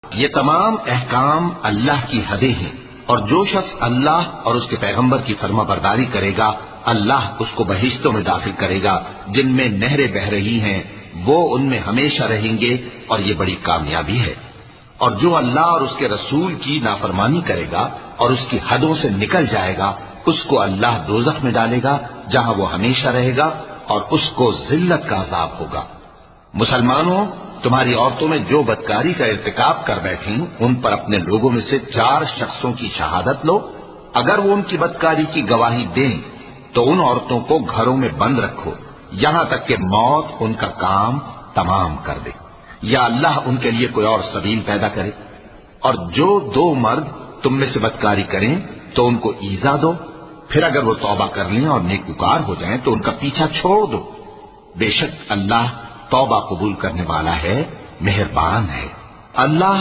یہ تمام احکام اللہ کی حدیں ہیں، اور جو شخص اللہ اور اس کے پیغمبر کی فرما برداری کرے گا اللہ اس کو بہشتوں میں داخل کرے گا جن میں نہریں بہہ رہی ہیں، وہ ان میں ہمیشہ رہیں گے، اور یہ بڑی کامیابی ہے۔ اور جو اللہ اور اس کے رسول کی نافرمانی کرے گا اور اس کی حدوں سے نکل جائے گا اس کو اللہ دوزخ میں ڈالے گا جہاں وہ ہمیشہ رہے گا، اور اس کو ذلت کا عذاب ہوگا۔ مسلمانوں، تمہاری عورتوں میں جو بدکاری کا ارتکاب کر بیٹھیں ان پر اپنے لوگوں میں سے 4 شخصوں کی شہادت لو۔ اگر وہ ان کی بدکاری کی گواہی دیں تو ان عورتوں کو گھروں میں بند رکھو یہاں تک کہ موت ان کا کام تمام کر دے، یا اللہ ان کے لیے کوئی اور سبیل پیدا کرے۔ اور جو 2 مرد تم میں سے بدکاری کریں تو ان کو ایذا دو، پھر اگر وہ توبہ کر لیں اور نیکوکار ہو جائیں تو ان کا پیچھا چھوڑ دو۔ بے شک اللہ توبہ قبول کرنے والا ہے، مہربان ہے۔ اللہ